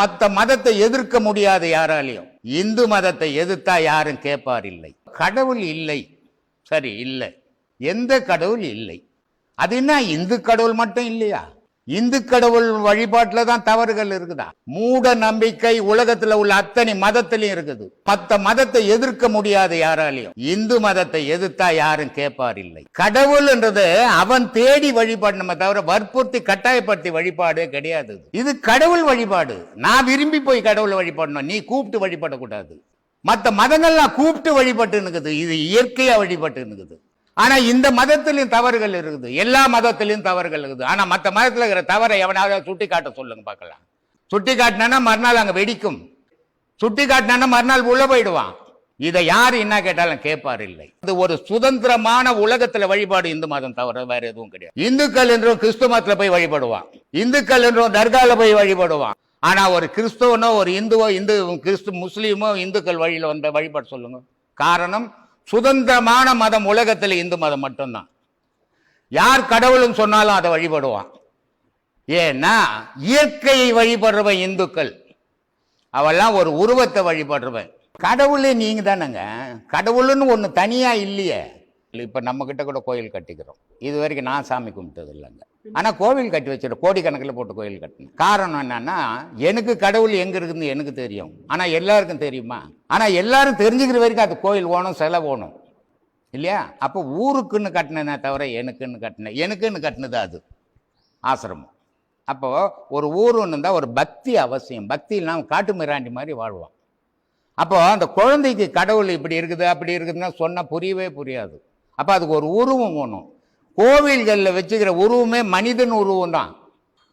மத்த மதத்தை எதிர்க்க முடியாது யாராலையும். இந்து மதத்தை எதிர்த்தா யாரும் கேட்பார் இல்லை. கடவுள் இல்லை, சரி இல்லை, எந்த கடவுள் இல்லை. அது என்ன இந்து கடவுள் மட்டும் இல்லையா? இந்து கடவுள் வழிபாட்டுல தான் தவறுகள் இருக்குதா? மூட நம்பிக்கை உலகத்துல உள்ள அத்தனை மதத்திலையும் இருக்குது. மத்த மதத்தை எதிர்க்க முடியாது யாராலையும். இந்து மதத்தை எதிர்த்தா யாரும் கேட்பார் இல்லை. கடவுள்ன்றது அவன் தேடி வழிபாடு தவிர வற்புறுத்தி கட்டாயப்படுத்தி வழிபாடே கிடையாது. இது கடவுள் வழிபாடு. நான் விரும்பி போய் கடவுளை வழிபடணும், நீ கூப்பிட்டு வழிபடக்கூடாது. மற்ற மதங்கள்லாம் கூப்பிட்டு வழிபட்டு இருக்குது, இது இயற்கையா வழிபட்டு இருக்குது. ஆனா இந்த மதத்திலையும் தவறுகள் இருக்குது, எல்லா மதத்திலையும் தவறுகள் இருக்குது. ஆனா மற்ற மதத்துல இருக்கிற தவறை எவனாவது சுட்டி காட்ட சொல்லுங்க பார்க்கலாம். சுட்டி காட்டினா மறுநாள் அங்க வெடிக்கும், சுட்டி காட்டினா மறுநாள் உள்ள போயிடுவான். இதை யாரு என்ன கேட்டாலும் கேட்பார் இல்லை. இது ஒரு சுதந்திரமான உலகத்துல வழிபாடு இந்து மதம் தவிர வேற எதுவும் கிடையாது. இந்துக்கள் என்றும் கிறிஸ்துவ மதத்துல போய் வழிபடுவான், இந்துக்கள் என்றும் தர்கால போய் வழிபடுவான். ஆனா ஒரு கிறிஸ்தவனோ ஒரு இந்துவோ முஸ்லீமோ இந்துக்கள் வழியில வந்த வழிபாடு சொல்லுங்க. காரணம், சுதந்திரமான மதம் உலகத்தில் இந்து மதம் மட்டும்தான். யார் கடவுளும் சொன்னாலும் அதை வழிபடுவான். ஏன்னா இயற்கையை வழிபடுறவன் இந்துக்கள், அவெல்லாம் ஒரு உருவத்தை வழிபடுறவன். கடவுளே நீங்க தானங்க, கடவுள்னு ஒண்ணு தனியா இல்லையே. இப்ப நம்ம கிட்ட கூட கோயில் கட்டிக்கிறோம், இது வரைக்கும் நான் சாமி கும்பிட்டது இல்லைங்க. ஆனா கோவில் கட்டி வச்சிடும், கோடிக்கணக்கில் போட்டு கோயில் கட்டணும். காரணம் என்னன்னா, எனக்கு கடவுள் எங்க இருக்குன்னு எனக்கு தெரியும், ஆனா எல்லாருக்கும் தெரியுமா? ஆனா எல்லாரும் தெரிஞ்சுக்கிற வரைக்கும் அது கோயில் ஓணும், செலவு ஓணும் இல்லையா? அப்போ ஊருக்குன்னு கட்டினே தவிர எனக்குன்னு கட்டினது அது ஆசிரமம். அப்போ ஒரு ஊருன்னு இருந்தால் ஒரு பக்தி அவசியம். பக்தி இல்லாமல் காட்டு மிராண்டி மாதிரி வாழ்வான். அப்போ அந்த குழந்தைக்கு கடவுள் இப்படி இருக்குது அப்படி இருக்குதுன்னா சொன்னால் புரியவே புரியாது. அப்போ அதுக்கு ஒரு உருவம் வேணும். கோவில்களில் வச்சுக்கிற உருவமே மனிதன் உருவம் தான்.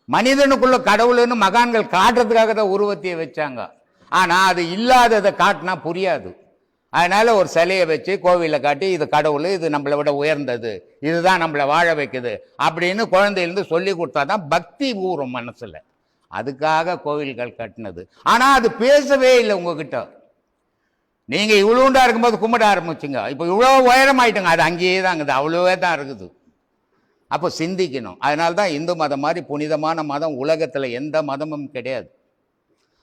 மனிதனுக்குள்ள கடவுள்னு மகான்கள் காட்டுறதுக்காக தான் உருவத்தையே வச்சாங்க. ஆனால் அது இல்லாததை காட்டினா புரியாது. அதனால ஒரு சிலையை வச்சு கோவிலில் காட்டி இது கடவுள், இது நம்மளை விட உயர்ந்தது, இதுதான் நம்மளை வாழ வைக்குது அப்படின்னு குழந்தையிலேருந்து சொல்லி கொடுத்தா தான் பக்தி ஊறும் மனசுல. அதுக்காக கோவில்கள் கட்டினது. ஆனால் அது பேசவே இல்லை உங்ககிட்ட. நீங்க இவ்வளோண்டா இருக்கும்போது கும்பிட ஆரம்பிச்சுங்க, இப்போ இவ்வளோ உயரமாயிட்டுங்க, அது அங்கேயே தான் இருக்குது, அவ்வளோவே தான் இருக்குது. அப்போ சிந்திக்கணும். அதனால தான் இந்து மதம் மாதிரி புனிதமான மதம் உலகத்தில் எந்த மதமும் கிடையாது.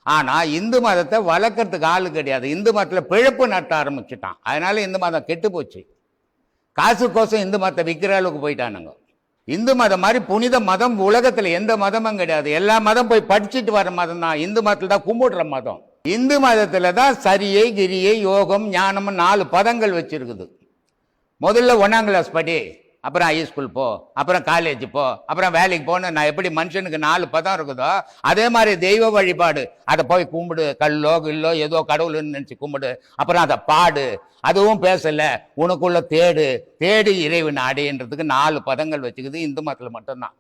ஆனால் இந்து மதத்தை வளர்க்கறதுக்கு ஆளு கிடையாது. இந்து மதத்தில் பிழப்பு நட்ட ஆரம்பிச்சுட்டான். அதனால இந்து மதம் கெட்டு போச்சு. காசுக்கோசம் இந்து மதத்தை விற்கிற அளவுக்கு போயிட்டானுங்க. இந்து மதம் மாதிரி புனித மதம் உலகத்தில் எந்த மதமும் கிடையாது. எல்லா மதம் போய் படிச்சுட்டு வர மதம் தான். இந்து மதத்தில் தான் கும்பிடுற மதம். இந்து மதத்தில் தான் சரியை கிரியை யோகம் ஞானம் 4 பதங்கள் வச்சிருக்குது. முதல்ல 1ஆம் கிளாஸ் படி, அப்புறம் ஹைஸ்கூல் போ, அப்புறம் காலேஜ் போ, அப்புறம் வேலைக்கு போன்னு. நான் எப்படி மனுஷனுக்கு 4 பதம் இருக்குதோ அதே மாதிரி தெய்வ வழிபாடு. அதை போய் கும்பிடு, கல்லோ கில்லோ ஏதோ கடவுள்னு நினைச்சு கும்பிடு, அப்புறம் அதை பாடு, அதுவும் பேசல, உனக்குள்ள தேடு, தேடி இறைவன் அடைன்றதுக்கு 4 பதங்கள் வச்சுக்குது இந்து மதத்தில் மட்டும்தான்.